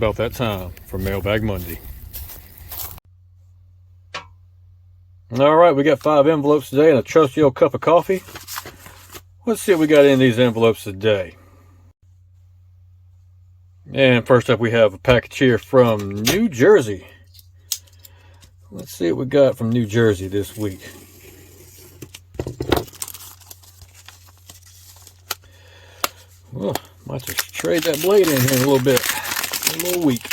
about that time for Mailbag Monday. All right, we got 5 envelopes today and a trusty old cup of coffee. Let's see what we got in these envelopes today. And first up, we have a package here from New Jersey. Let's see what we got from New Jersey this week. Well, might just trade that blade in here a little bit. A little weak.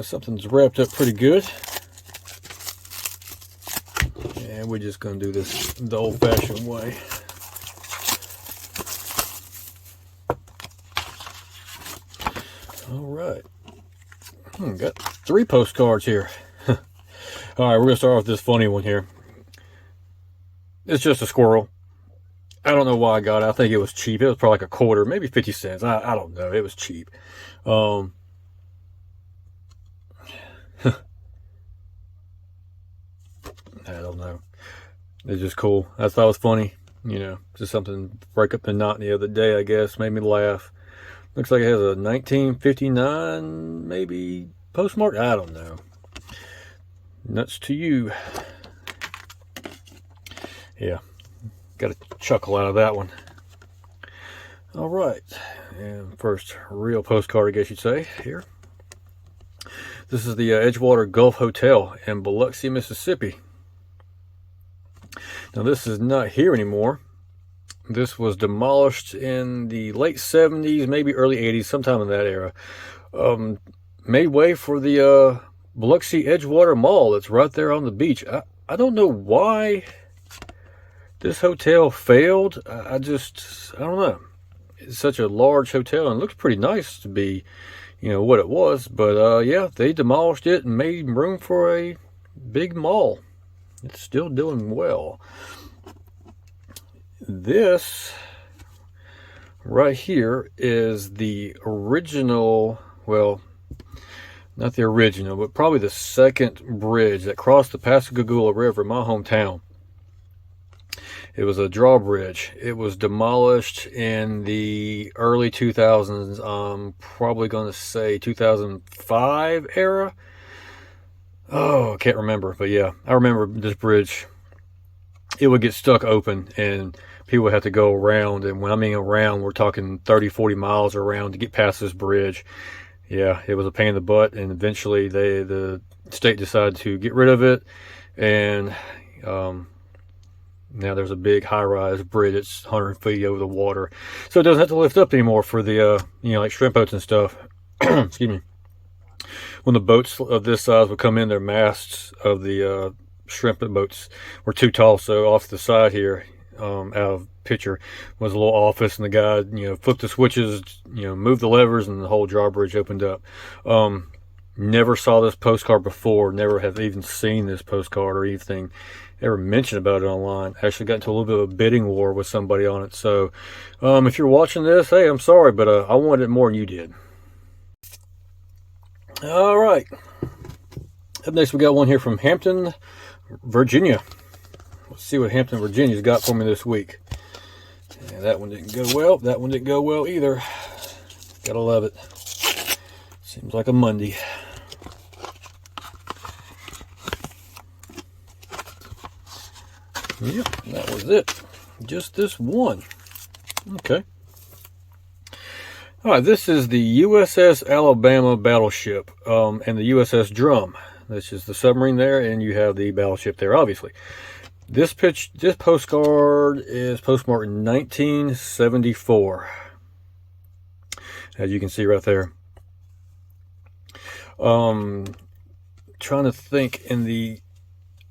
Something's wrapped up pretty good. And we're just going to do this the old-fashioned way. All right. Got 3 postcards here. All right, we're going to start off with this funny one here. It's just a squirrel. I don't know why I got it. I think it was cheap. It was probably like a quarter, maybe 50 cents. I don't know. It was cheap. I don't know. It's just cool. I thought it was funny. You know, just something to break up the knot the other day, I guess. Made me laugh. Looks like it has a 1959 maybe postmark. I don't know. Nuts to you. Yeah. Got a chuckle out of that one. All right. And first real postcard, I guess you'd say, here. This is the Edgewater Gulf Hotel in Biloxi, Mississippi. Now, this is not here anymore. This was demolished in the late 70s, maybe early 80s, sometime in that era. Made way for the Biloxi Edgewater Mall that's right there on the beach. I don't know why this hotel failed. I don't know. It's such a large hotel and it looks pretty nice to be, you know, what it was. But yeah, they demolished it and made room for a big mall. It's still doing well. This right here is the original, well, not the original, but probably the second bridge that crossed the Pascagoula River in my hometown. It was a drawbridge. It was demolished in the early 2000s. I'm probably going to say 2005 era. Oh, I can't remember, but yeah, I remember this bridge. It would get stuck open and people would have to go around. And when I mean around, we're talking 30, 40 miles around to get past this bridge. Yeah, it was a pain in the butt. And eventually the state decided to get rid of it. And now there's a big high-rise bridge. It's 100 feet over the water. So it doesn't have to lift up anymore for the, you know, like shrimp boats and stuff. Excuse me. When the boats of this size would come in, their masts of the shrimp boats were too tall. So off the side here, out of picture, was a little office, and the guy, you know, flipped the switches, you know, moved the levers, and the whole drawbridge opened up. Never saw this postcard before. Never have even seen this postcard or anything ever mentioned about it online. Actually got into a little bit of a bidding war with somebody on it. So if you're watching this, hey, I'm sorry, but I wanted it more than you did. All right. Up next, we got one here from Hampton, Virginia. Let's see what Hampton, Virginia's got for me this week. Yeah, that one didn't go well. That one didn't go well either. Gotta love it. Seems like a Monday. Yep, that was it. Just this one. Okay. All right, this is the USS Alabama Battleship and the USS Drum. This is the submarine there, and you have the battleship there, obviously. This postcard is postmarked in 1974, as you can see right there. Trying to think, in the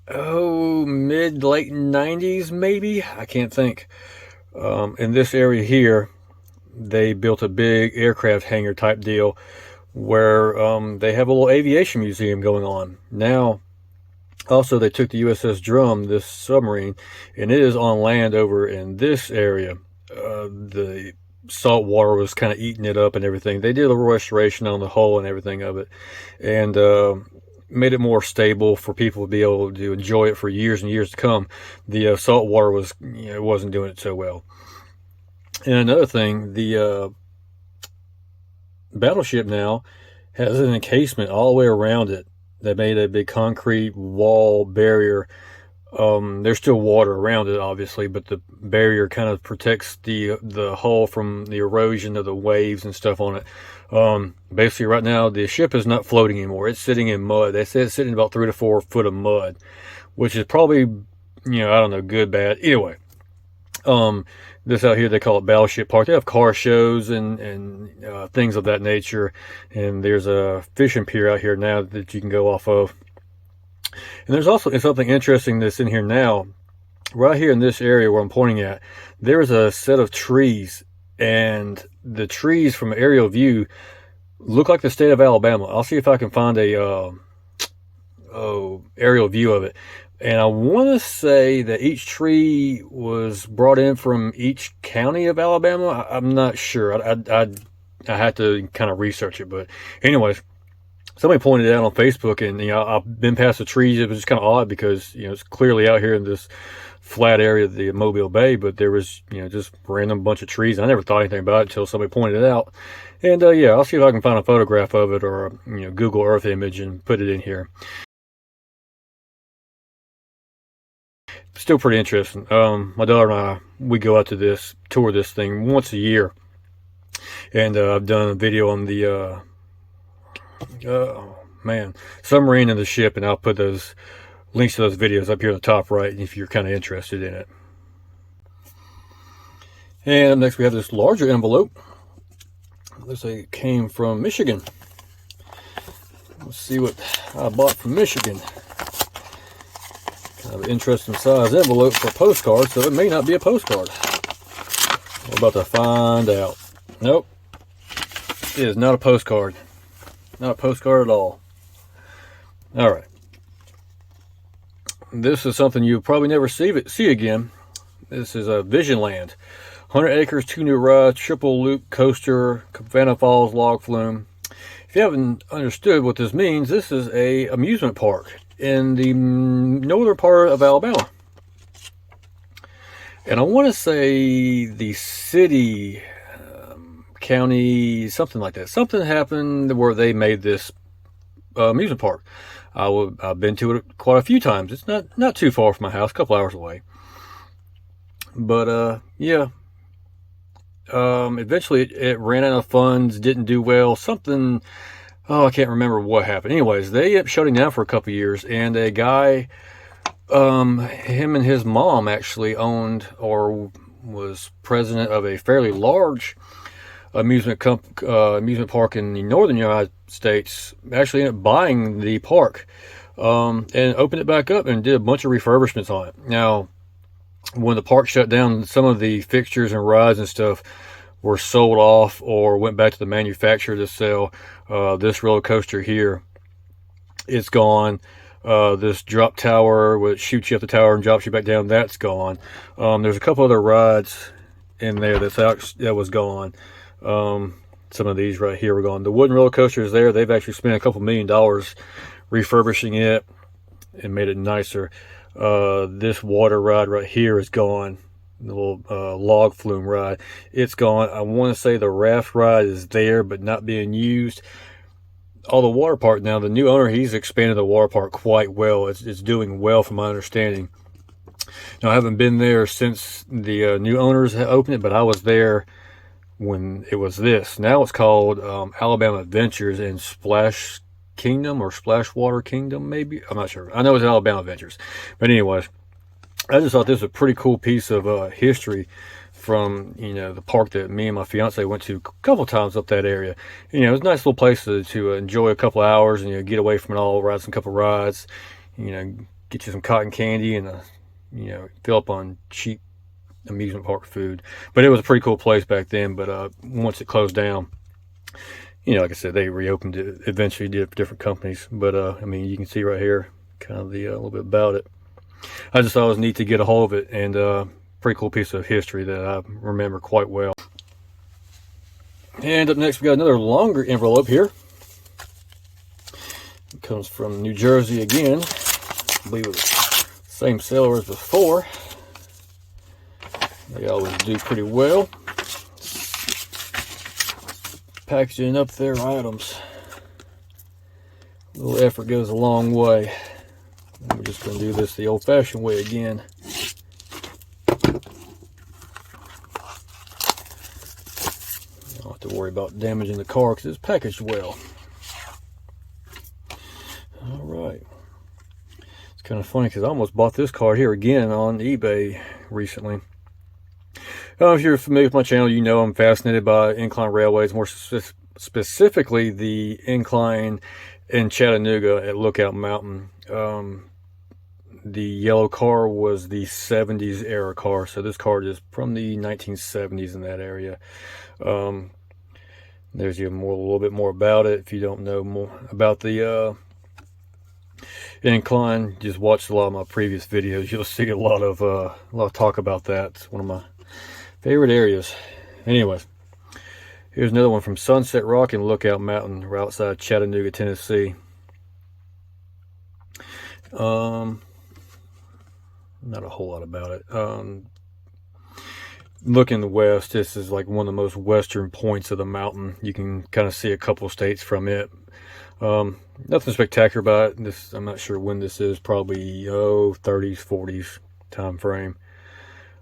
mid-late 90s, maybe? I can't think. In this area here, they built a big aircraft hangar type deal where they have a little aviation museum going on. Now, also, they took the USS Drum, this submarine, and it is on land over in this area. The salt water was kind of eating it up and everything. They did a restoration on the hull and everything of it. And made it more stable for people to be able to enjoy it for years and years to come. The salt water was, it wasn't doing it so well. And another thing, the Battleship now has an encasement all the way around it. They made a big concrete wall barrier. There's still water around it, obviously, but the barrier kind of protects the hull from the erosion of the waves and stuff on it. Basically, right now, the ship is not floating anymore. It's sitting in mud. They say it's sitting about 3 to 4 foot of mud, which is probably, I don't know, good, bad. Either way. This out here, they call it Battleship Park. They have car shows and things of that nature. And there's a fishing pier out here now that you can go off of. And there's also something interesting that's in here now. Right here in this area where I'm pointing at, there's a set of trees. And the trees from aerial view look like the state of Alabama. I'll see if I can find a aerial view of it. And I want to say that each tree was brought in from each county of Alabama. I'm not sure. I had to kind of research it. But anyways, somebody pointed it out on Facebook, and I've been past the trees. It was just kind of odd because it's clearly out here in this flat area of the Mobile Bay, but there was just random bunch of trees. I never thought anything about it until somebody pointed it out. And yeah, I'll see if I can find a photograph of it or a Google Earth image and put it in here. Still pretty interesting. My daughter and I, we go out to tour this thing once a year, and I've done a video on the submarine and the ship, and I'll put those links to those videos up here in the top right if you're kind of interested in it. And next we have this larger envelope. Looks like it came from Michigan. Let's see what I bought from Michigan. Kind of an interesting size envelope for a postcard, so it may not be a postcard. We're about to find out. Nope. It is not a postcard. Not a postcard at all. Alright. This is something you'll probably never see again. This is a Visionland. 100 acres, 2 new rides, triple loop coaster, Cabana Falls log flume. If you haven't understood what this means, this is a amusement park in the northern part of Alabama. And I want to say the city, county, something like that. Something happened where they made this amusement park. I've been to it quite a few times. It's not too far from my house, a couple hours away. But yeah. Eventually it ran out of funds, didn't do well. Something, I can't remember what happened. Anyways, they ended up shutting down for a couple years, and a guy, him and his mom actually owned or was president of a fairly large amusement park in the northern United States. Actually ended up buying the park, and opened it back up and did a bunch of refurbishments on it. Now, when the park shut down, some of the fixtures and rides and stuff were sold off or went back to the manufacturer to sell. This roller coaster here, it's gone. This drop tower, which shoots you up the tower and drops you back down, that's gone. There's a couple other rides in there that was gone. Some of these right here were gone. The wooden roller coaster is there. They've actually spent a couple $1 million refurbishing it and made it nicer. This water ride right here is gone. The little log flume ride, it's gone. I want to say the raft ride is there but not being used. The water park now, the new owner, he's expanded the water park quite well. It's doing well from my understanding. Now, I haven't been there since the new owners opened it, but I was there when it was this. Now it's called Alabama Adventures and Splash Kingdom or Splashwater Kingdom, maybe. I'm not sure. I know it's Alabama Adventures. But anyways, I just thought this was a pretty cool piece of history from, the park that me and my fiance went to a couple times up that area. It's a nice little place to enjoy a couple hours and, get away from it all, ride some couple rides, get you some cotton candy and, fill up on cheap amusement park food. But it was a pretty cool place back then. But once it closed down, like I said, they reopened it, eventually did different companies. But, you can see right here kind of a little bit about it. I just thought it was neat to get a hold of it, and pretty cool piece of history that I remember quite well. And up next, we got another longer envelope here. Comes from New Jersey again. I believe it was the same seller as before. They always do pretty well packaging up their items. A little effort goes a long way. We're just going to do this the old-fashioned way again. Don't have to worry about damaging the car because it's packaged well. Alright. It's kind of funny because I almost bought this car here again on eBay recently. If you're familiar with my channel, you know I'm fascinated by incline railways, more specifically the incline in Chattanooga at Lookout Mountain. The yellow car was the 70s era car, so this car is from the 1970s in that area. There's a little bit more about it. If you don't know more about the incline, just watch a lot of my previous videos. You'll see a lot of talk about that. It's one of my favorite areas. Anyways, here's another one from Sunset Rock and Lookout Mountain, right outside Chattanooga, Tennessee. Not a whole lot about it. Looking the west, this is like one of the most western points of the mountain. You can kind of see a couple states from it. Nothing spectacular about it. This, I'm not sure when this is, probably 30s, 40s time frame.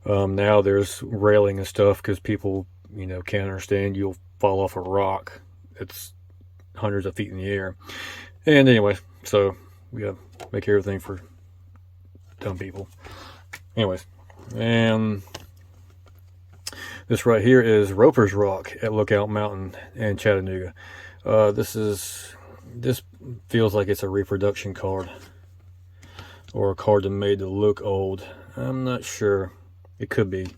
Now there's railing and stuff because people, can't understand you'll fall off a rock. It's hundreds of feet in the air. And anyway, so we gotta make everything for dumb people. Anyways, and this right here is Roper's Rock at Lookout Mountain in Chattanooga. This feels like it's a reproduction card or a card that made to look old. I'm not sure. It could be.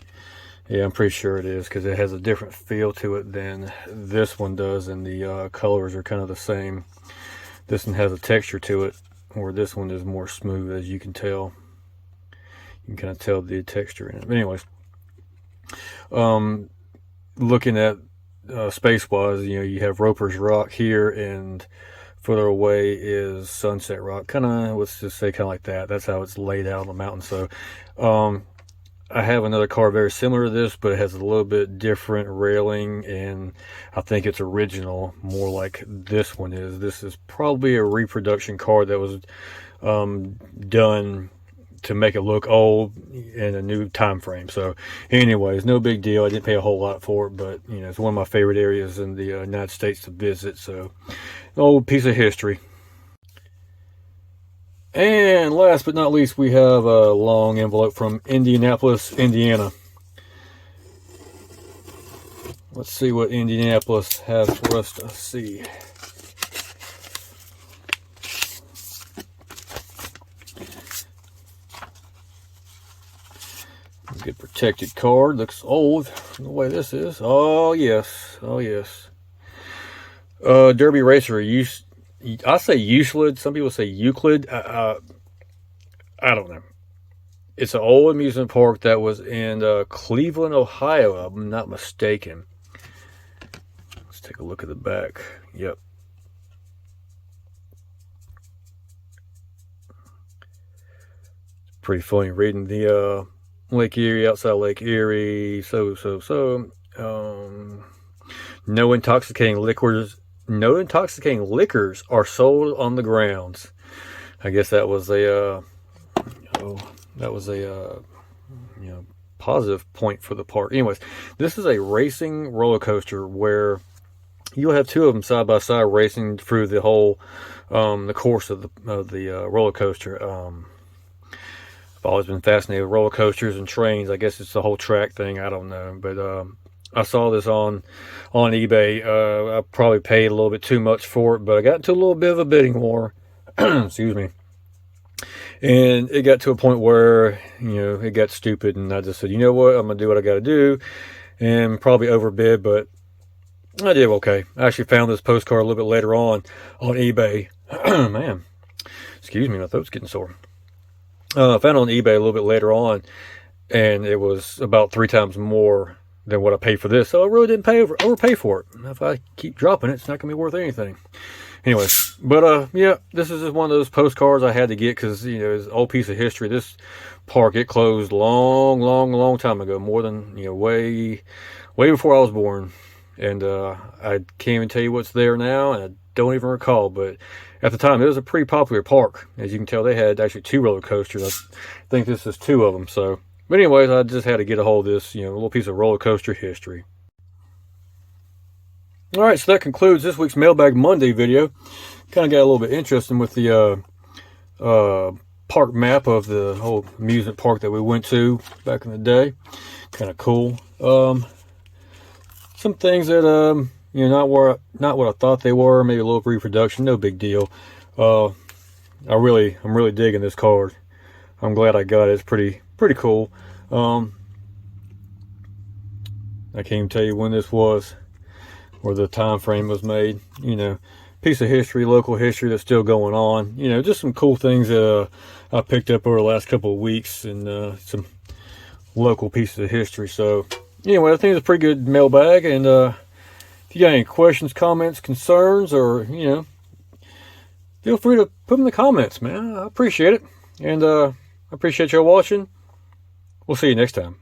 Yeah, I'm pretty sure it is because it has a different feel to it than this one does, and the colors are kind of the same. This one has a texture to it, where this one is more smooth, as you can tell. You can kind of tell the texture in it. But anyways, looking at space-wise, you have Roper's Rock here, and further away is Sunset Rock. Kind of, let's just say kind of like that. That's how it's laid out on the mountain. So, I have another car very similar to this, but it has a little bit different railing, and I think it's original, more like this one is. This is probably a reproduction car that was done to make it look old in a new time frame. So anyways, no big deal. I didn't pay a whole lot for it, but it's one of my favorite areas in the United States to visit. So an old piece of history. And last but not least, we have a long envelope from Indianapolis, Indiana. Let's see what Indianapolis has for us to see. Good protected card. Looks old the way this is. Oh yes. Oh yes. Derby Racer. I say Euclid. Some people say Euclid. I don't know. It's an old amusement park that was in Cleveland, Ohio, if I'm not mistaken. Let's take a look at the back. Yep. It's pretty funny reading the Lake Erie, outside Lake Erie. No intoxicating liquors. No intoxicating liquors are sold on the grounds. I guess that was a positive point for the park. Anyways, this is a racing roller coaster where you'll have two of them side by side racing through the whole the course of the roller coaster. I've always been fascinated with roller coasters and trains. I guess it's the whole track thing. I don't know, but I saw this on eBay. I probably paid a little bit too much for it, but I got into a little bit of a bidding war. Excuse me. And it got to a point where, it got stupid, and I just said, you know what, I'm going to do what I got to do, and probably overbid, but I did okay. I actually found this postcard a little bit later on eBay. Man, excuse me, my throat's getting sore. I found it on eBay a little bit later on, and it was about 3 times more than what I paid for this. So I really didn't overpay for it. If I keep dropping it, it's not going to be worth anything. Anyways, but yeah, this is just one of those postcards I had to get because, you know, it's an old piece of history. This park, it closed long time ago, more than, you know, way before I was born. And I can't even tell you what's there now, and I don't even recall. But at the time, it was a pretty popular park. As you can tell, they had actually 2 roller coasters. I think this is 2 of them. So, but anyways, I just had to get a hold of this, you know, little piece of roller coaster history. All right, so that concludes this week's Mailbag Monday video. Kind of got a little bit interesting with the park map of the whole amusement park that we went to back in the day. Kind of cool. Some things that you know, not what I thought they were. Maybe a little reproduction. No big deal. I'm really digging this card. I'm glad I got it. It's pretty cool. I can't even tell you when this was, or the time frame was made. You know, piece of history, local history that's still going on. You know, just some cool things that I picked up over the last couple of weeks, and some local pieces of history. So anyway, I think it's a pretty good mailbag. And if you got any questions, comments, concerns, or, you know, feel free to put them in the comments, man. I appreciate it. And I appreciate y'all watching. We'll see you next time.